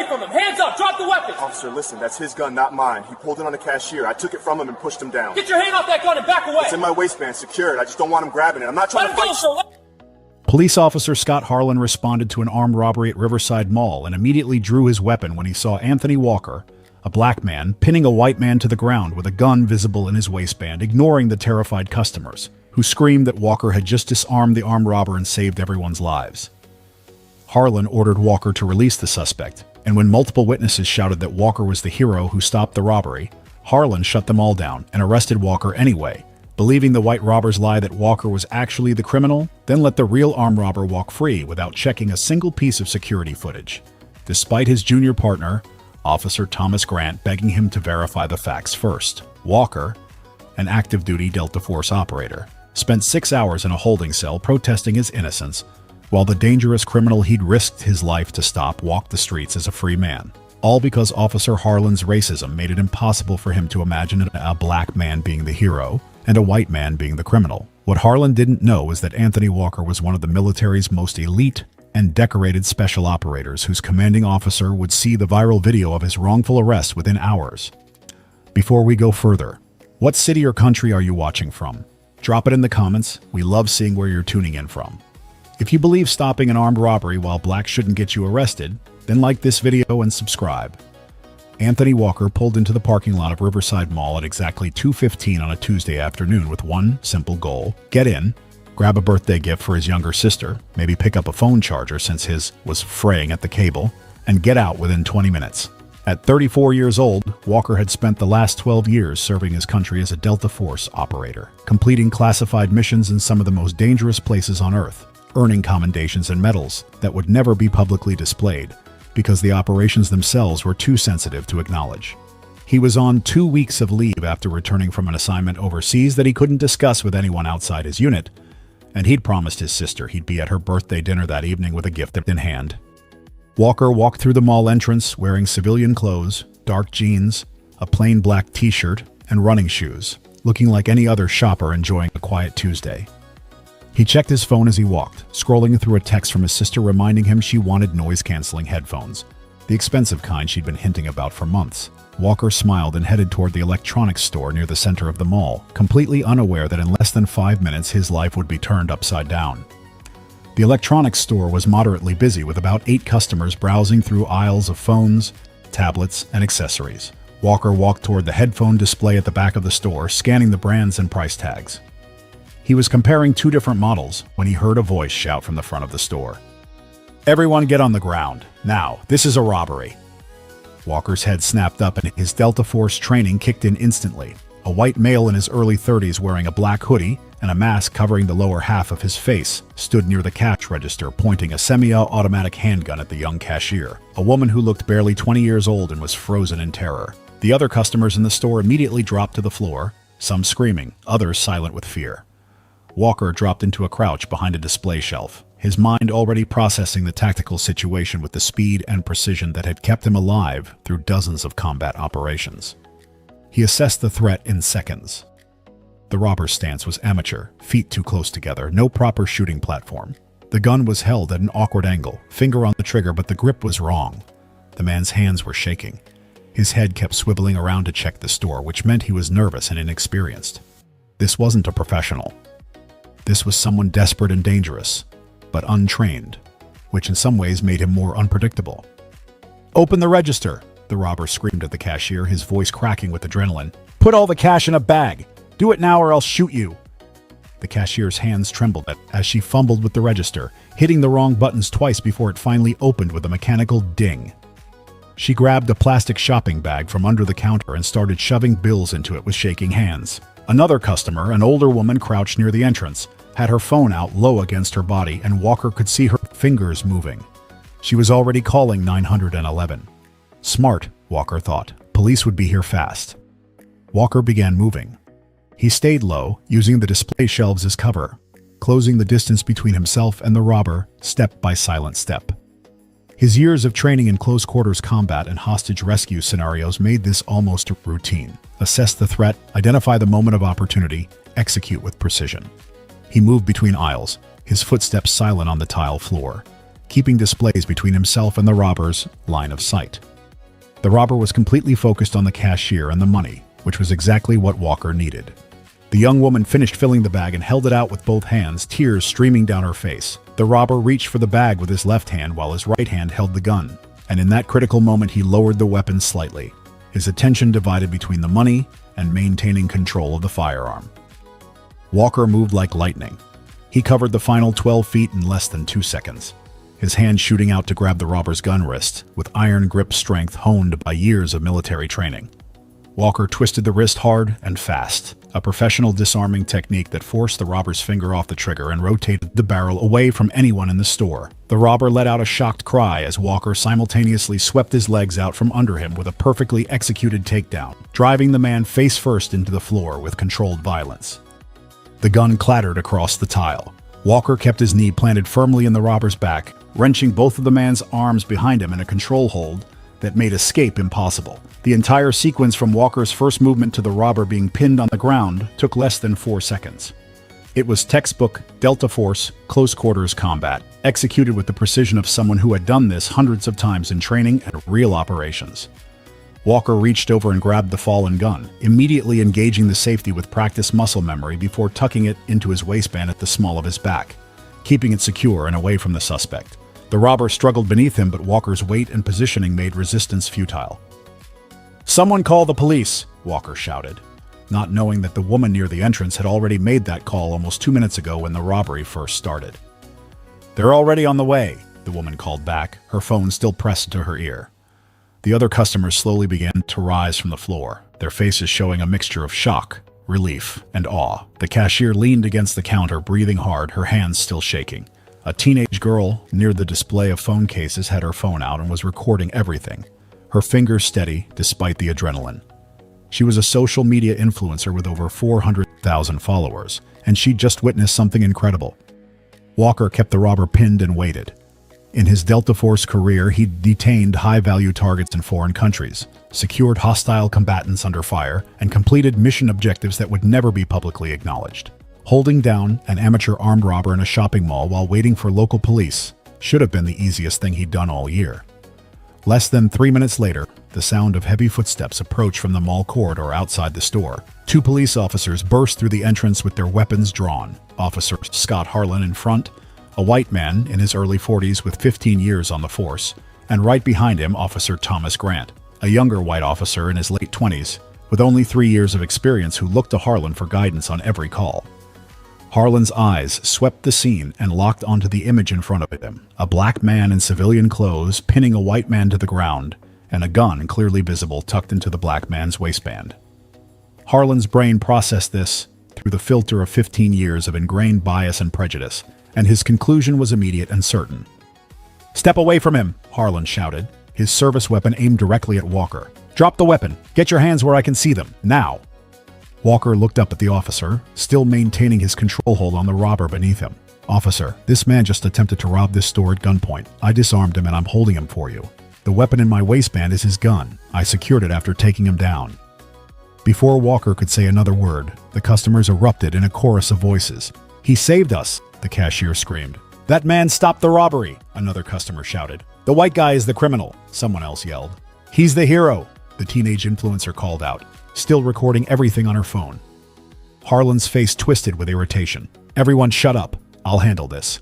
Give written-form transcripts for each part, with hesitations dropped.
away from him! Hands up! Drop the weapon! Officer, listen, that's his gun, not mine. He pulled it on the cashier. I took it from him and pushed him down. Get your hand off that gun and back away! It's in my waistband, secured. I just don't want him grabbing it. I'm not trying Let to him fight. go, sir! Police officer Scott Harlan responded to an armed robbery at Riverside Mall and immediately drew his weapon when he saw Anthony Walker, a black man, pinning a white man to the ground with a gun visible in his waistband, ignoring the terrified customers, who screamed that Walker had just disarmed the armed robber and saved everyone's lives. Harlan ordered Walker to release the suspect, and when multiple witnesses shouted that Walker was the hero who stopped the robbery, Harlan shut them all down and arrested Walker anyway, believing the white robber's lie that Walker was actually the criminal, then let the real armed robber walk free without checking a single piece of security footage, despite his junior partner, Officer Thomas Grant, begging him to verify the facts first. Walker, an active-duty Delta Force operator, spent 6 hours in a holding cell protesting his innocence, while the dangerous criminal he'd risked his life to stop walked the streets as a free man. All because Officer Harlan's racism made it impossible for him to imagine a black man being the hero and a white man being the criminal. What Harlan didn't know was that Anthony Walker was one of the military's most elite and decorated special operators whose commanding officer would see the viral video of his wrongful arrest within hours. Before we go further, what city or country are you watching from? Drop it in the comments. We love seeing where you're tuning in from. If you believe stopping an armed robbery while black shouldn't get you arrested, then like this video and subscribe. Anthony Walker pulled into the parking lot of Riverside Mall at exactly 2:15 on a Tuesday afternoon with one simple goal: get in, grab a birthday gift for his younger sister, maybe pick up a phone charger since his was fraying at the cable, and get out within 20 minutes. At 34 years old, Walker had spent the last 12 years serving his country as a Delta Force operator, completing classified missions in some of the most dangerous places on Earth, earning commendations and medals that would never be publicly displayed because the operations themselves were too sensitive to acknowledge. He was on 2 weeks of leave after returning from an assignment overseas that he couldn't discuss with anyone outside his unit, and he'd promised his sister he'd be at her birthday dinner that evening with a gift in hand. Walker walked through the mall entrance wearing civilian clothes, dark jeans, a plain black t-shirt, and running shoes, looking like any other shopper enjoying a quiet Tuesday. He checked his phone as he walked, scrolling through a text from his sister reminding him she wanted noise-canceling headphones, the expensive kind she'd been hinting about for months. Walker smiled and headed toward the electronics store near the center of the mall, completely unaware that in less than 5 minutes his life would be turned upside down. The electronics store was moderately busy with about 8 customers browsing through aisles of phones, tablets, and accessories. Walker walked toward the headphone display at the back of the store, scanning the brands and price tags. He was comparing 2 different models when he heard a voice shout from the front of the store. "Everyone get on the ground. Now, this is a robbery." Walker's head snapped up and his Delta Force training kicked in instantly. A white male in his early 30s wearing a black hoodie and a mask covering the lower half of his face stood near the cash register pointing a semi-automatic handgun at the young cashier, a woman who looked barely 20 years old and was frozen in terror. The other customers in the store immediately dropped to the floor, some screaming, others silent with fear. Walker dropped into a crouch behind a display shelf, his mind already processing the tactical situation with the speed and precision that had kept him alive through dozens of combat operations. He assessed the threat in seconds. The robber's stance was amateur, feet too close together, no proper shooting platform. The gun was held at an awkward angle, finger on the trigger, but the grip was wrong. The man's hands were shaking. His head kept swiveling around to check the store, which meant he was nervous and inexperienced. This wasn't a professional. This was someone desperate and dangerous, but untrained, which in some ways made him more unpredictable. "Open the register," the robber screamed at the cashier, his voice cracking with adrenaline. "Put all the cash in a bag. Do it now or I'll shoot you." The cashier's hands trembled as she fumbled with the register, hitting the wrong buttons twice before it finally opened with a mechanical ding. She grabbed a plastic shopping bag from under the counter and started shoving bills into it with shaking hands. Another customer, an older woman crouched near the entrance, had her phone out low against her body and Walker could see her fingers moving. She was already calling 911. Smart, Walker thought. Police would be here fast. Walker began moving. He stayed low, using the display shelves as cover, closing the distance between himself and the robber, step by silent step. His years of training in close-quarters combat and hostage rescue scenarios made this almost routine. Assess the threat, identify the moment of opportunity, execute with precision. He moved between aisles, his footsteps silent on the tile floor. keeping displays between himself and the robber's line of sight. The robber was completely focused on the cashier and the money, which was exactly what Walker needed. The young woman finished filling the bag and held it out with both hands, tears streaming down her face. The robber reached for the bag with his left hand while his right hand held the gun, and in that critical moment he lowered the weapon slightly, his attention divided between the money and maintaining control of the firearm. Walker moved like lightning. He covered the final 12 feet in less than 2 seconds, his hand shooting out to grab the robber's gun wrist with iron grip strength honed by years of military training. Walker twisted the wrist hard and fast, a professional disarming technique that forced the robber's finger off the trigger and rotated the barrel away from anyone in the store. The robber let out a shocked cry as Walker simultaneously swept his legs out from under him with a perfectly executed takedown, driving the man face first into the floor with controlled violence. The gun clattered across the tile. Walker kept his knee planted firmly in the robber's back, wrenching both of the man's arms behind him in a control hold that made escape impossible. The entire sequence from Walker's first movement to the robber being pinned on the ground took less than 4 seconds. It was textbook Delta Force close quarters combat, executed with the precision of someone who had done this hundreds of times in training and real operations. Walker reached over and grabbed the fallen gun, immediately engaging the safety with practiced muscle memory before tucking it into his waistband at the small of his back, keeping it secure and away from the suspect. The robber struggled beneath him, but Walker's weight and positioning made resistance futile. "Someone call the police!" Walker shouted, not knowing that the woman near the entrance had already made that call almost 2 minutes ago when the robbery first started. "They're already on the way," the woman called back, her phone still pressed to her ear. The other customers slowly began to rise from the floor, their faces showing a mixture of shock, relief, and awe. The cashier leaned against the counter, breathing hard, her hands still shaking. A teenage girl near the display of phone cases had her phone out and was recording everything, her fingers steady despite the adrenaline. She was a social media influencer with over 400,000 followers, and she'd just witnessed something incredible. Walker kept the robber pinned and waited. In his Delta Force career, he'd detained high-value targets in foreign countries, secured hostile combatants under fire, and completed mission objectives that would never be publicly acknowledged. Holding down an amateur armed robber in a shopping mall while waiting for local police should have been the easiest thing he'd done all year. Less than 3 minutes later, the sound of heavy footsteps approached from the mall corridor outside the store. 2 police officers burst through the entrance with their weapons drawn. Officer Scott Harlan in front, a white man in his early 40s with 15 years on the force, and right behind him, Officer Thomas Grant, a younger white officer in his late 20s, with only 3 years of experience who looked to Harlan for guidance on every call. Harlan's eyes swept the scene and locked onto the image in front of him, a black man in civilian clothes pinning a white man to the ground, and a gun clearly visible tucked into the black man's waistband. Harlan's brain processed this through the filter of 15 years of ingrained bias and prejudice, and his conclusion was immediate and certain. "Step away from him," Harlan shouted, his service weapon aimed directly at Walker. "Drop the weapon. Get your hands where I can see them, now." Walker looked up at the officer, still maintaining his control hold on the robber beneath him. "Officer, this man just attempted to rob this store at gunpoint. I disarmed him and I'm holding him for you. The weapon in my waistband is his gun. I secured it after taking him down." Before Walker could say another word, the customers erupted in a chorus of voices. "He saved us," the cashier screamed. "That man stopped the robbery," another customer shouted. "The white guy is the criminal," someone else yelled. "He's the hero," the teenage influencer called out, still recording everything on her phone. Harlan's face twisted with irritation. "Everyone shut up. I'll handle this."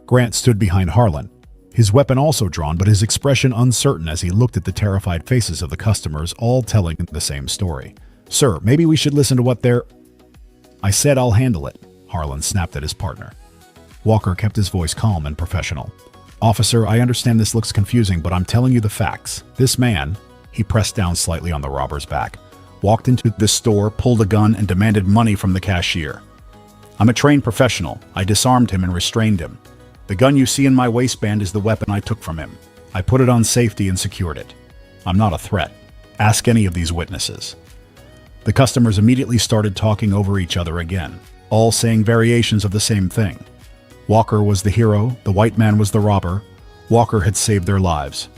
Grant stood behind Harlan, his weapon also drawn, but his expression uncertain as he looked at the terrified faces of the customers, all telling the same story. "Sir, maybe we should listen to what they're—" "I said I'll handle it," Harlan snapped at his partner. Walker kept his voice calm and professional. "Officer, I understand this looks confusing, but I'm telling you the facts. This man," he pressed down slightly on the robber's back, "walked into this store, pulled a gun, and demanded money from the cashier. I'm a trained professional. I disarmed him and restrained him. The gun you see in my waistband is the weapon I took from him. I put it on safety and secured it. I'm not a threat. Ask any of these witnesses." The customers immediately started talking over each other again, all saying variations of the same thing. Walker was the hero, the white man was the robber. Walker had saved their lives.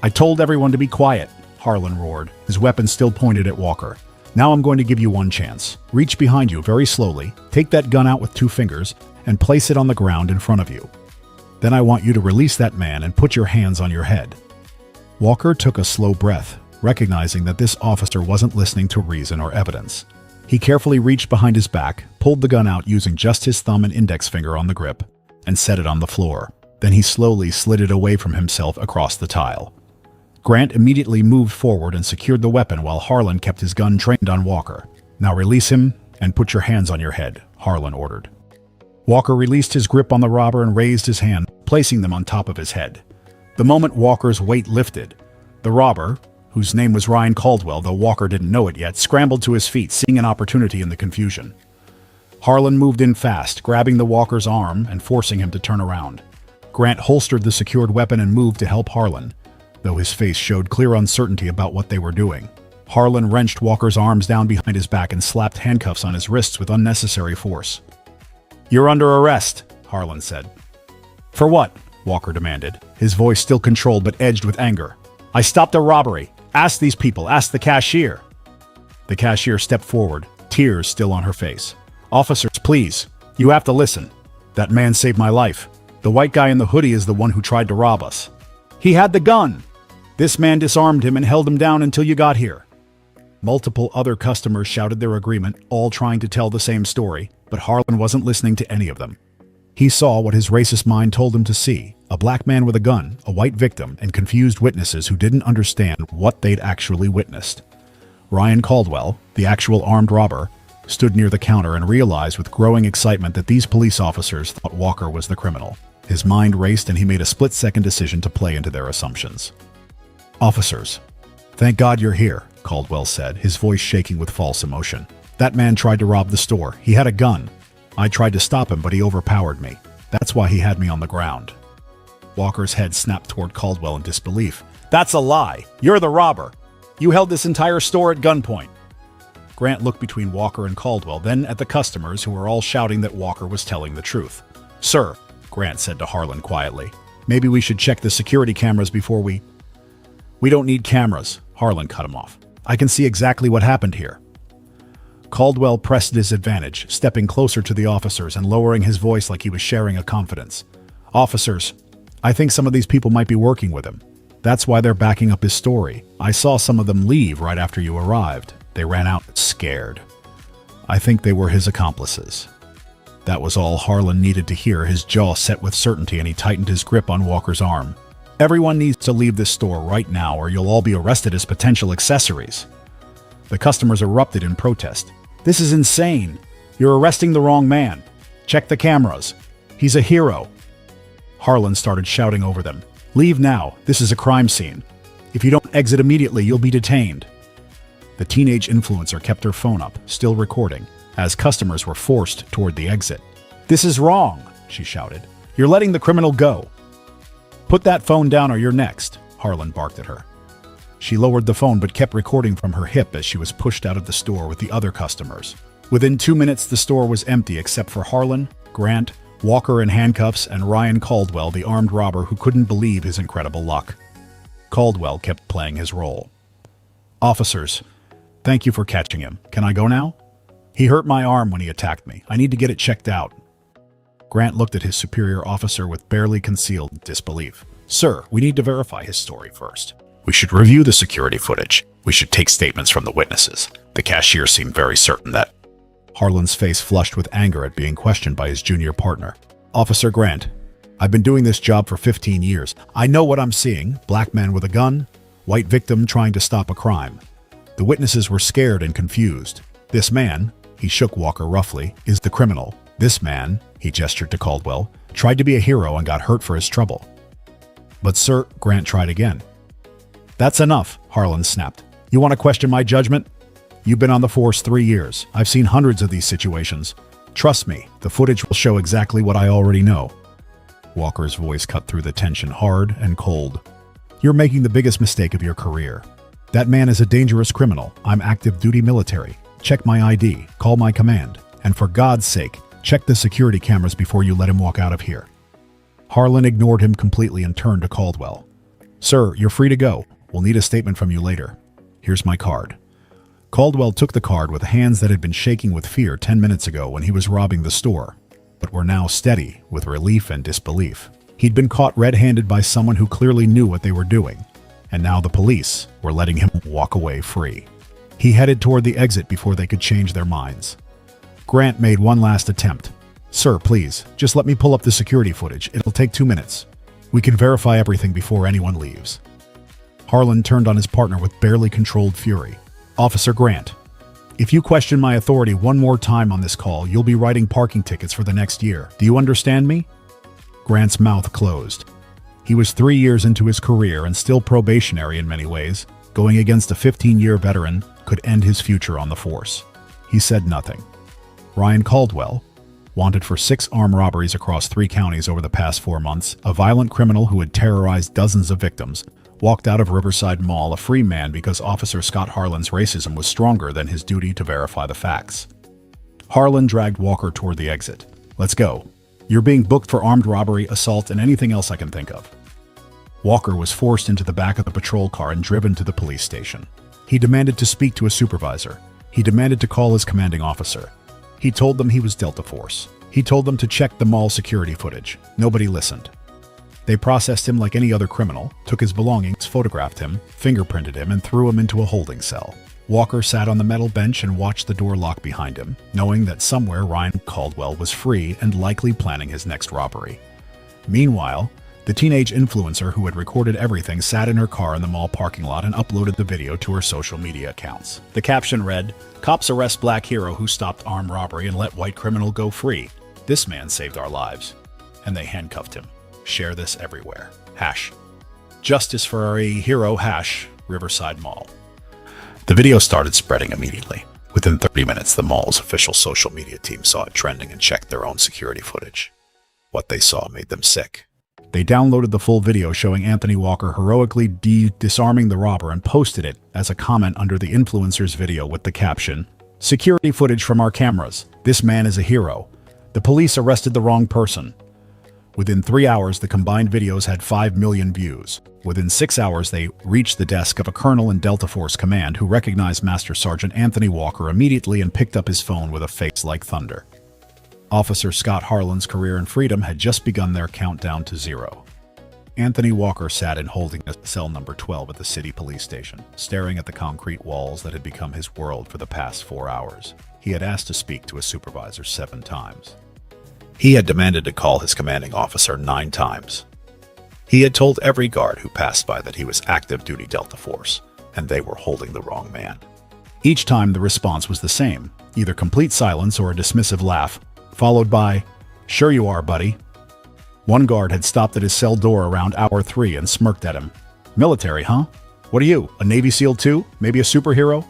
"I told everyone to be quiet," Harlan roared, his weapon still pointed at Walker. "Now I'm going to give you one chance. Reach behind you very slowly, take that gun out with 2 fingers, and place it on the ground in front of you." Then I want you to release that man and put your hands on your head." Walker took a slow breath, recognizing that this officer wasn't listening to reason or evidence. He carefully reached behind his back, pulled the gun out using just his thumb and index finger on the grip, and set it on the floor. Then he slowly slid it away from himself across the tile. Grant immediately moved forward and secured the weapon while Harlan kept his gun trained on Walker. "Now release him and put your hands on your head," Harlan ordered. Walker released his grip on the robber and raised his hand, placing them on top of his head. The moment Walker's weight lifted, the robber, whose name was Ryan Caldwell, though Walker didn't know it yet, scrambled to his feet, seeing an opportunity in the confusion. Harlan moved in fast, grabbing the Walker's arm and forcing him to turn around. Grant holstered the secured weapon and moved to help Harlan, though his face showed clear uncertainty about what they were doing. Harlan wrenched Walker's arms down behind his back and slapped handcuffs on his wrists with unnecessary force. "You're under arrest," Harlan said. "For what?" Walker demanded, his voice still controlled but edged with anger. "I stopped a robbery. Ask these people. Ask the cashier." The cashier stepped forward, tears still on her face. "Officers, please. You have to listen. That man saved my life. The white guy in the hoodie is the one who tried to rob us. He had the gun. This man disarmed him and held him down until you got here." Multiple other customers shouted their agreement, all trying to tell the same story, but Harlan wasn't listening to any of them. He saw what his racist mind told him to see: a black man with a gun, a white victim, and confused witnesses who didn't understand what they'd actually witnessed. Ryan Caldwell, the actual armed robber, stood near the counter and realized with growing excitement that these police officers thought Walker was the criminal. His mind raced and he made a split-second decision to play into their assumptions. "Officers, thank God you're here," Caldwell said, his voice shaking with false emotion. "That man tried to rob the store. He had a gun. I tried to stop him, but he overpowered me. That's why he had me on the ground." Walker's head snapped toward Caldwell in disbelief. "That's a lie. You're the robber. You held this entire store at gunpoint." Grant looked between Walker and Caldwell, then at the customers who were all shouting that Walker was telling the truth. "Sir," Grant said to Harlan quietly, "maybe we should check the security cameras before we—" "We don't need cameras," Harlan cut him off. "I can see exactly what happened here." Caldwell pressed his advantage, stepping closer to the officers and lowering his voice like he was sharing a confidence. "Officers, I think some of these people might be working with him. That's why they're backing up his story. I saw some of them leave right after you arrived. They ran out scared. I think they were his accomplices." That was all Harlan needed to hear, his jaw set with certainty, and he tightened his grip on Walker's arm. "Everyone needs to leave this store right now or you'll all be arrested as potential accessories." The customers erupted in protest. "This is insane. You're arresting the wrong man. Check the cameras. He's a hero." Harlan started shouting over them. "Leave now. This is a crime scene. If you don't exit immediately, you'll be detained." The teenage influencer kept her phone up, still recording, as customers were forced toward the exit. "This is wrong," she shouted. "You're letting the criminal go." "Put that phone down or you're next," Harlan barked at her. She lowered the phone but kept recording from her hip as she was pushed out of the store with the other customers. Within 2 minutes, the store was empty except for Harlan, Grant, Walker in handcuffs, and Ryan Caldwell, the armed robber who couldn't believe his incredible luck. Caldwell kept playing his role. "Officers, thank you for catching him. Can I go now? He hurt my arm when he attacked me. I need to get it checked out." Grant looked at his superior officer with barely concealed disbelief. "Sir, we need to verify his story first. We should review the security footage. We should take statements from the witnesses. The cashier seemed very certain that—" Harlan's face flushed with anger at being questioned by his junior partner. "Officer Grant, I've been doing this job for 15 years. I know what I'm seeing. Black man with a gun, white victim trying to stop a crime. The witnesses were scared and confused. This man," he shook Walker roughly, "is the criminal. This man," he gestured to Caldwell, "tried to be a hero and got hurt for his trouble." "But sir," Grant tried again. "That's enough," Harlan snapped. "You want to question my judgment? You've been on the force 3 years. I've seen hundreds of these situations. Trust me, the footage will show exactly what I already know." Walker's voice cut through the tension, hard and cold. "You're making the biggest mistake of your career. That man is a dangerous criminal. I'm active duty military. Check my ID, call my command, and for God's sake, check the security cameras before you let him walk out of here." Harlan ignored him completely and turned to Caldwell. "Sir, you're free to go. We'll need a statement from you later. Here's my card." Caldwell took the card with hands that had been shaking with fear 10 minutes ago when he was robbing the store, but were now steady with relief and disbelief. He'd been caught red-handed by someone who clearly knew what they were doing, and now the police were letting him walk away free. He headed toward the exit before they could change their minds. Grant made one last attempt. "Sir, please, just let me pull up the security footage. It'll take 2 minutes. We can verify everything before anyone leaves." Harlan turned on his partner with barely controlled fury. "Officer Grant, if you question my authority one more time on this call, you'll be writing parking tickets for the next year. Do you understand me?" Grant's mouth closed. He was 3 years into his career and still probationary in many ways. Going against a 15-year veteran could end his future on the force. He said nothing. Ryan Caldwell, wanted for 6 armed robberies across 3 counties over the past 4 months, a violent criminal who had terrorized dozens of victims, walked out of Riverside Mall a free man because Officer Scott Harlan's racism was stronger than his duty to verify the facts. Harlan dragged Walker toward the exit. "Let's go. You're being booked for armed robbery, assault, and anything else I can think of." Walker was forced into the back of the patrol car and driven to the police station. He demanded to speak to a supervisor. He demanded to call his commanding officer. He told them he was Delta Force. He told them to check the mall security footage. Nobody listened. They processed him like any other criminal, took his belongings, photographed him, fingerprinted him, and threw him into a holding cell. Walker sat on the metal bench and watched the door lock behind him, knowing that somewhere Ryan Caldwell was free and likely planning his next robbery. Meanwhile, the teenage influencer who had recorded everything sat in her car in the mall parking lot and uploaded the video to her social media accounts. The caption read, "Cops arrest black hero who stopped armed robbery and let white criminal go free. This man saved our lives." And they handcuffed him. Share this everywhere. #Justice for a hero #Riverside Mall. The video started spreading immediately. Within 30 minutes, the mall's official social media team saw it trending and checked their own security footage. What they saw made them sick. They downloaded the full video showing Anthony Walker heroically disarming the robber and posted it as a comment under the influencer's video with the caption, "Security footage from our cameras. This man is a hero. The police arrested the wrong person." Within 3 hours, the combined videos had 5 million views. Within 6 hours, they reached the desk of a colonel in Delta Force Command who recognized Master Sergeant Anthony Walker immediately and picked up his phone with a face like thunder. Officer Scott Harlan's career in freedom had just begun their countdown to 0. Anthony Walker sat in holding cell number 12 at the city police station, staring at the concrete walls that had become his world for the past 4 hours. He had asked to speak to a supervisor 7 times. He had demanded to call his commanding officer 9 times. He had told every guard who passed by that he was active duty Delta Force, and they were holding the wrong man. Each time the response was the same, either complete silence or a dismissive laugh, followed by, "Sure you are, buddy." One guard had stopped at his cell door around hour 3 and smirked at him. "Military, huh? What are you, a Navy SEAL too? Maybe a superhero?"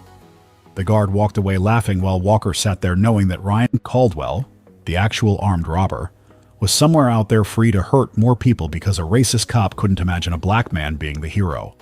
The guard walked away laughing while Walker sat there knowing that Ryan Caldwell, the actual armed robber, was somewhere out there free to hurt more people because a racist cop couldn't imagine a black man being the hero.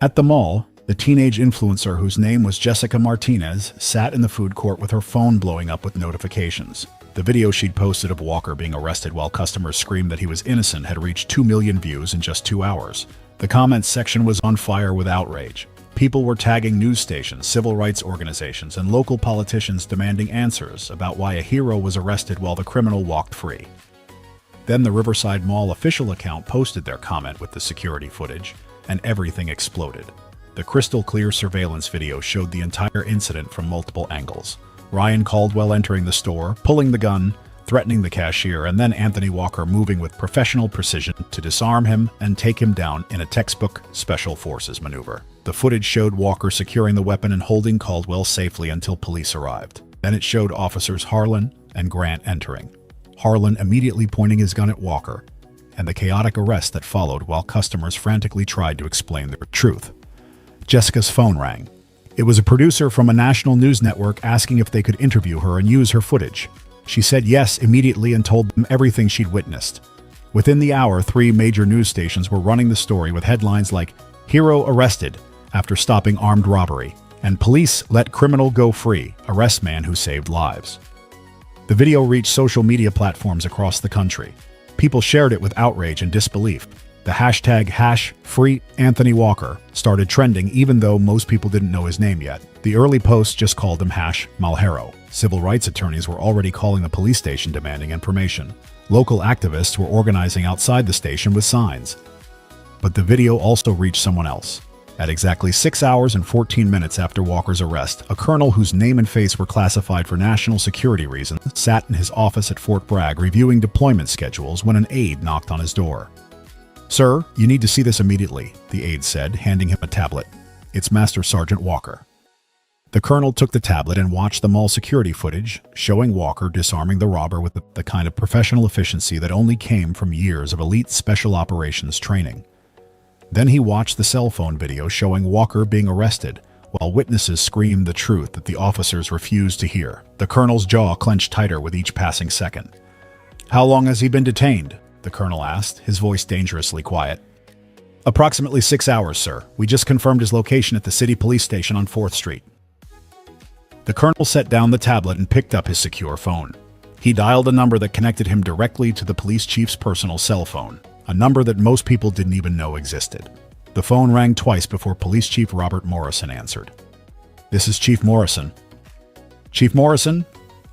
At the mall, the teenage influencer whose name was Jessica Martinez sat in the food court with her phone blowing up with notifications. The video she'd posted of Walker being arrested while customers screamed that he was innocent had reached 2 million views in just 2 hours. The comments section was on fire with outrage. People were tagging news stations, civil rights organizations, and local politicians demanding answers about why a hero was arrested while the criminal walked free. Then the Riverside Mall official account posted their comment with the security footage, and everything exploded. The crystal-clear surveillance video showed the entire incident from multiple angles. Ryan Caldwell entering the store, pulling the gun, threatening the cashier, and then Anthony Walker moving with professional precision to disarm him and take him down in a textbook Special Forces maneuver. The footage showed Walker securing the weapon and holding Caldwell safely until police arrived. Then it showed officers Harlan and Grant entering. Harlan immediately pointing his gun at Walker, and the chaotic arrest that followed while customers frantically tried to explain the truth. Jessica's phone rang. It was a producer from a national news network asking if they could interview her and use her footage. She said yes immediately and told them everything she'd witnessed. Within the hour, 3 major news stations were running the story with headlines like, "Hero arrested after stopping armed robbery," and "Police let criminal go free, arrest man who saved lives." The video reached social media platforms across the country. People shared it with outrage and disbelief. The hashtag #FreeAnthonyWalker started trending even though most people didn't know his name yet. The early posts just called him #Malhero. Civil rights attorneys were already calling the police station demanding information. Local activists were organizing outside the station with signs. But the video also reached someone else. At exactly 6 hours and 14 minutes after Walker's arrest, a colonel whose name and face were classified for national security reasons sat in his office at Fort Bragg reviewing deployment schedules when an aide knocked on his door. "Sir, you need to see this immediately," the aide said, handing him a tablet. "It's Master Sergeant Walker." The colonel took the tablet and watched the mall security footage, showing Walker disarming the robber with the kind of professional efficiency that only came from years of elite special operations training. Then he watched the cell phone video showing Walker being arrested, while witnesses screamed the truth that the officers refused to hear. The colonel's jaw clenched tighter with each passing second. "How long has he been detained?" the colonel asked, his voice dangerously quiet. "Approximately 6 hours, sir. We just confirmed his location at the city police station on 4th Street. The colonel set down the tablet and picked up his secure phone. He dialed a number that connected him directly to the police chief's personal cell phone, a number that most people didn't even know existed. The phone rang twice before Police Chief Robert Morrison answered. "This is Chief Morrison." "Chief Morrison?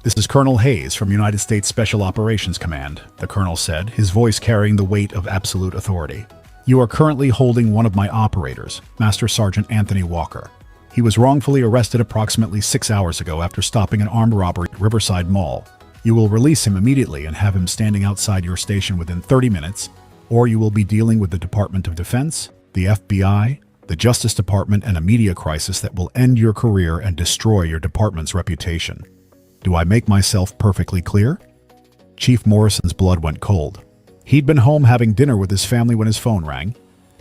This is Colonel Hayes from United States Special Operations Command," the colonel said, his voice carrying the weight of absolute authority. "You are currently holding one of my operators, Master Sergeant Anthony Walker. He was wrongfully arrested approximately 6 hours ago after stopping an armed robbery at Riverside Mall. You will release him immediately and have him standing outside your station within 30 minutes, or you will be dealing with the Department of Defense, the FBI, the Justice Department, and a media crisis that will end your career and destroy your department's reputation. Do I make myself perfectly clear?" Chief Morrison's blood went cold. He'd been home having dinner with his family when his phone rang,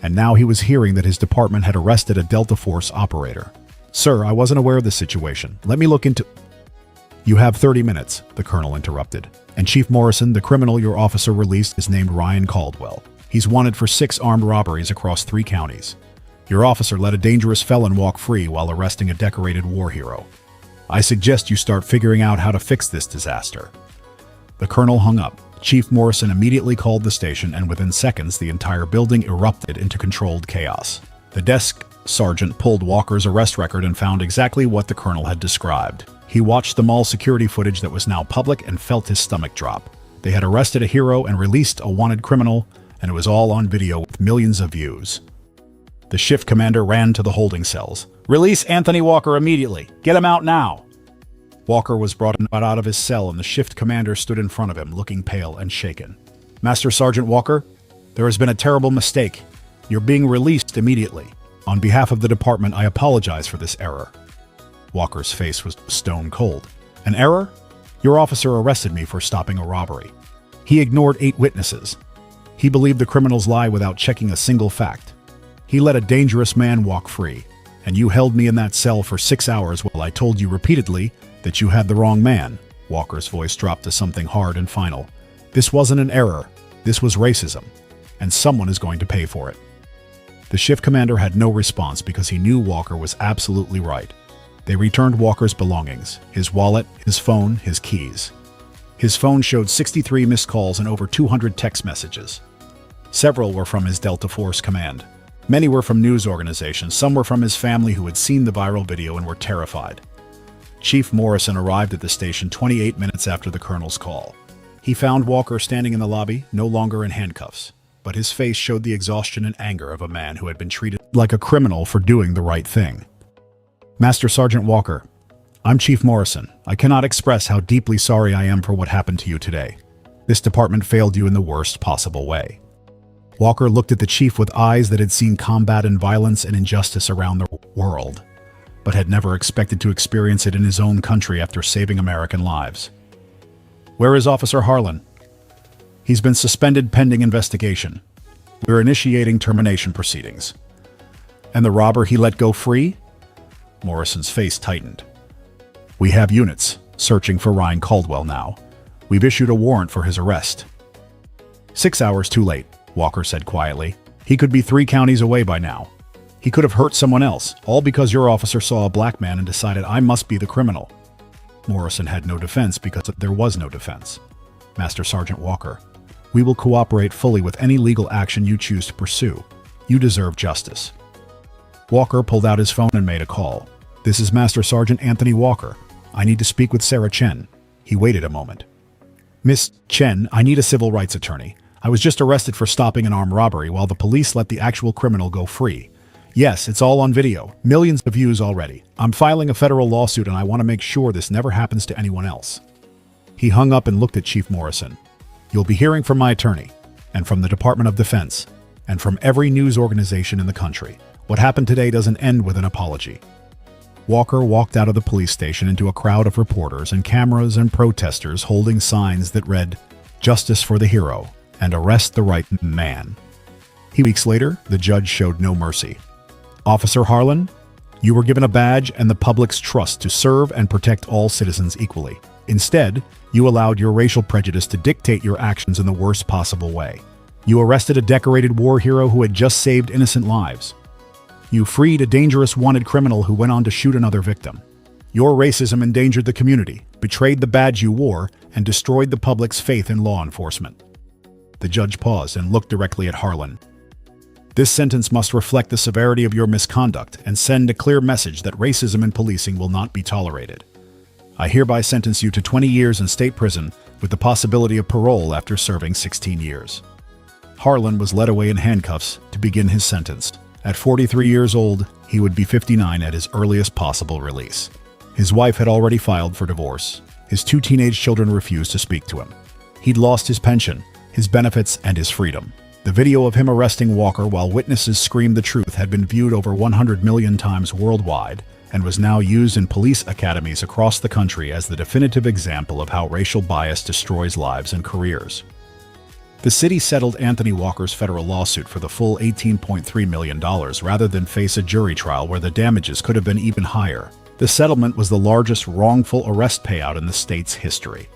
and now he was hearing that his department had arrested a Delta Force operator. "Sir, I wasn't aware of this situation. Let me look into—" "You have 30 minutes, the colonel interrupted. "And Chief Morrison, the criminal your officer released is named Ryan Caldwell. He's wanted for 6 armed robberies across 3 counties. Your officer let a dangerous felon walk free while arresting a decorated war hero. I suggest you start figuring out how to fix this disaster." The colonel hung up. Chief Morrison immediately called the station, and within seconds the entire building erupted into controlled chaos. The desk sergeant pulled Walker's arrest record and found exactly what the colonel had described. He watched the mall security footage that was now public and felt his stomach drop. They had arrested a hero and released a wanted criminal, and it was all on video with millions of views. The shift commander ran to the holding cells. "Release Anthony Walker immediately. Get him out now." Walker was brought out of his cell, and the shift commander stood in front of him, looking pale and shaken. "Master Sergeant Walker, there has been a terrible mistake. You're being released immediately. On behalf of the department, I apologize for this error." Walker's face was stone cold. "An error? Your officer arrested me for stopping a robbery. He ignored 8 witnesses. He believed the criminal's lie without checking a single fact. He let a dangerous man walk free, and you held me in that cell for 6 hours while I told you repeatedly that you had the wrong man." Walker's voice dropped to something hard and final. "This wasn't an error. This was racism, and someone is going to pay for it." The shift commander had no response because he knew Walker was absolutely right. They returned Walker's belongings, his wallet, his phone, his keys. His phone showed 63 missed calls and over 200 text messages. Several were from his Delta Force command. Many were from news organizations. Some were from his family who had seen the viral video and were terrified. Chief Morrison arrived at the station 28 minutes after the colonel's call. He found Walker standing in the lobby, no longer in handcuffs, but his face showed the exhaustion and anger of a man who had been treated like a criminal for doing the right thing. "Master Sergeant Walker, I'm Chief Morrison. I cannot express how deeply sorry I am for what happened to you today. This department failed you in the worst possible way." Walker looked at the chief with eyes that had seen combat and violence and injustice around the world, but had never expected to experience it in his own country after saving American lives. "Where is Officer Harlan?" "He's been suspended pending investigation. We're initiating termination proceedings." "And the robber he let go free?" Morrison's face tightened. "We have units searching for Ryan Caldwell now. We've issued a warrant for his arrest." 6 hours too late," Walker said quietly. "He could be 3 counties away by now. He could have hurt someone else, all because your officer saw a black man and decided I must be the criminal." Morrison had no defense because there was no defense. "Master Sergeant Walker, we will cooperate fully with any legal action you choose to pursue. You deserve justice." Walker pulled out his phone and made a call. "This is Master Sergeant Anthony Walker. I need to speak with Sarah Chen." He waited a moment. Miss Chen, I need a civil rights attorney. I was just arrested for stopping an armed robbery while the police let the actual criminal go free. Yes, it's all on video. Millions of views already. I'm filing a federal lawsuit and I want to make sure this never happens to anyone else. He hung up and looked at Chief Morrison. You'll be hearing from my attorney, and from the Department of Defense, and from every news organization in the country. What happened today doesn't end with an apology. Walker walked out of the police station into a crowd of reporters and cameras and protesters holding signs that read, "Justice for the hero," and "Arrest the right man." Weeks later, the judge showed no mercy. Officer Harlan, you were given a badge and the public's trust to serve and protect all citizens equally. Instead, you allowed your racial prejudice to dictate your actions in the worst possible way. You arrested a decorated war hero who had just saved innocent lives. You freed a dangerous wanted criminal who went on to shoot another victim. Your racism endangered the community, betrayed the badge you wore, and destroyed the public's faith in law enforcement. The judge paused and looked directly at Harlan. This sentence must reflect the severity of your misconduct and send a clear message that racism in policing will not be tolerated. I hereby sentence you to 20 years in state prison with the possibility of parole after serving 16 years. Harlan was led away in handcuffs to begin his sentence. At 43 years old, he would be 59 at his earliest possible release. His wife had already filed for divorce. His 2 teenage children refused to speak to him. He'd lost his pension, his benefits, and his freedom. The video of him arresting Walker while witnesses screamed the truth had been viewed over 100 million times worldwide and was now used in police academies across the country as the definitive example of how racial bias destroys lives and careers. The city settled Anthony Walker's federal lawsuit for the full $18.3 million rather than face a jury trial where the damages could have been even higher. The settlement was the largest wrongful arrest payout in the state's history.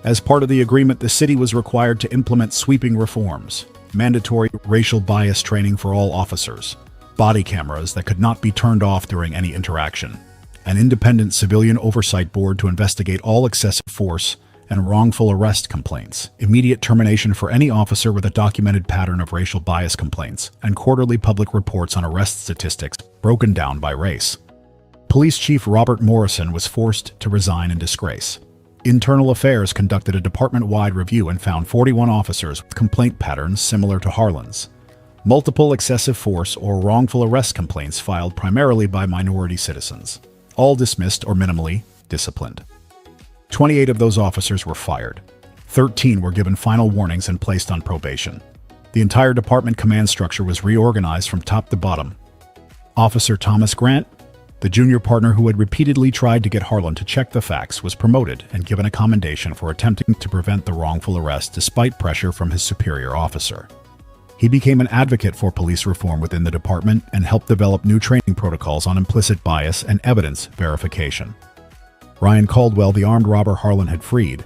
As part of the agreement, the city was required to implement sweeping reforms, mandatory racial bias training for all officers, body cameras that could not be turned off during any interaction, an independent civilian oversight board to investigate all excessive force and wrongful arrest complaints, immediate termination for any officer with a documented pattern of racial bias complaints, and quarterly public reports on arrest statistics broken down by race. Police Chief Robert Morrison was forced to resign in disgrace. Internal Affairs conducted a department-wide review and found 41 officers with complaint patterns similar to Harlan's. Multiple excessive force or wrongful arrest complaints filed primarily by minority citizens, all dismissed or minimally disciplined. 28 of those officers were fired. 13 were given final warnings and placed on probation. The entire department command structure was reorganized from top to bottom. Officer Thomas Grant, the junior partner who had repeatedly tried to get Harlan to check the facts, was promoted and given a commendation for attempting to prevent the wrongful arrest despite pressure from his superior officer. He became an advocate for police reform within the department and helped develop new training protocols on implicit bias and evidence verification. Ryan Caldwell, the armed robber Harlan had freed,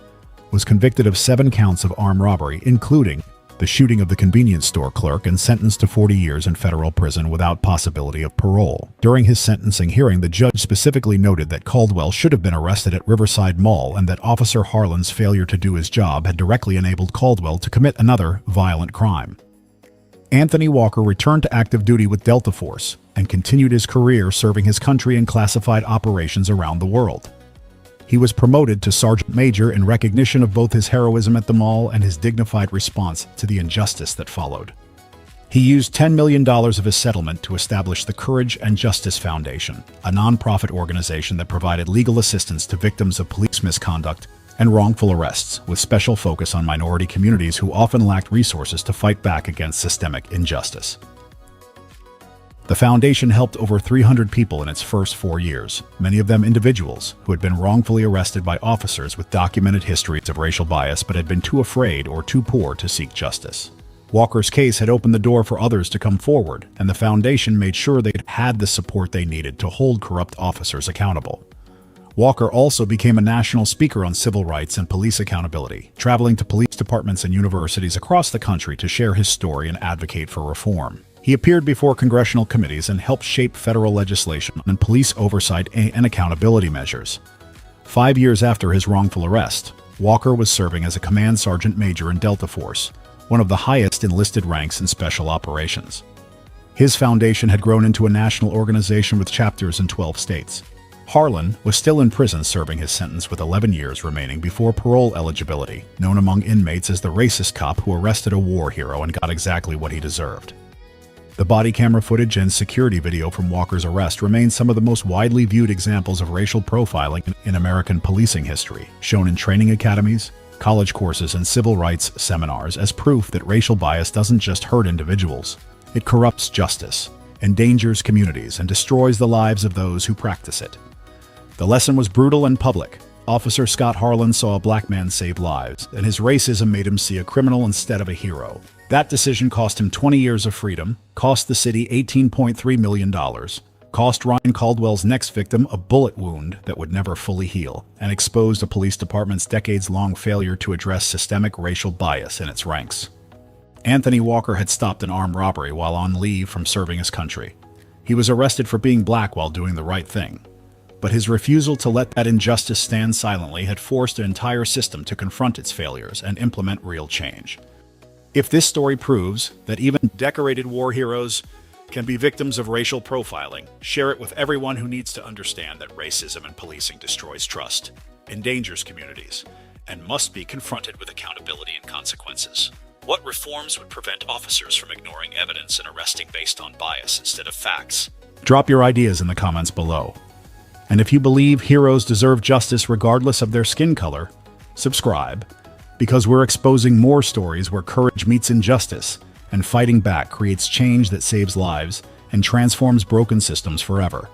was convicted of 7 counts of armed robbery, including the shooting of the convenience store clerk, and sentenced to 40 years in federal prison without possibility of parole. During his sentencing hearing, the judge specifically noted that Caldwell should have been arrested at Riverside Mall and that Officer Harlan's failure to do his job had directly enabled Caldwell to commit another violent crime. Anthony Walker returned to active duty with Delta Force and continued his career serving his country in classified operations around the world. He was promoted to Sergeant Major in recognition of both his heroism at the mall and his dignified response to the injustice that followed. He used $10 million of his settlement to establish the Courage and Justice Foundation, a nonprofit organization that provided legal assistance to victims of police misconduct and wrongful arrests, with special focus on minority communities who often lacked resources to fight back against systemic injustice. The foundation helped over 300 people in its first 4 years, many of them individuals who had been wrongfully arrested by officers with documented histories of racial bias but had been too afraid or too poor to seek justice. Walker's case had opened the door for others to come forward, and the foundation made sure they had the support they needed to hold corrupt officers accountable. Walker also became a national speaker on civil rights and police accountability, traveling to police departments and universities across the country to share his story and advocate for reform. He appeared before congressional committees and helped shape federal legislation on police oversight and accountability measures. 5 years after his wrongful arrest, Walker was serving as a command sergeant major in Delta Force, one of the highest enlisted ranks in special operations. His foundation had grown into a national organization with chapters in 12 states. Harlan was still in prison serving his sentence with 11 years remaining before parole eligibility, known among inmates as the racist cop who arrested a war hero and got exactly what he deserved. The body camera footage and security video from Walker's arrest remain some of the most widely viewed examples of racial profiling in American policing history, shown in training academies, college courses, and civil rights seminars as proof that racial bias doesn't just hurt individuals, it corrupts justice, endangers communities, and destroys the lives of those who practice it. The lesson was brutal and public. Officer Scott Harlan saw a black man save lives, and his racism made him see a criminal instead of a hero. That decision cost him 20 years of freedom, cost the city $18.3 million, cost Ryan Caldwell's next victim a bullet wound that would never fully heal, and exposed a police department's decades-long failure to address systemic racial bias in its ranks. Anthony Walker had stopped an armed robbery while on leave from serving his country. He was arrested for being black while doing the right thing. But his refusal to let that injustice stand silently had forced an entire system to confront its failures and implement real change. If this story proves that even decorated war heroes can be victims of racial profiling, share it with everyone who needs to understand that racism in policing destroys trust, endangers communities, and must be confronted with accountability and consequences. What reforms would prevent officers from ignoring evidence and arresting based on bias instead of facts? Drop your ideas in the comments below. And if you believe heroes deserve justice regardless of their skin color, subscribe, because we're exposing more stories where courage meets injustice, and fighting back creates change that saves lives and transforms broken systems forever.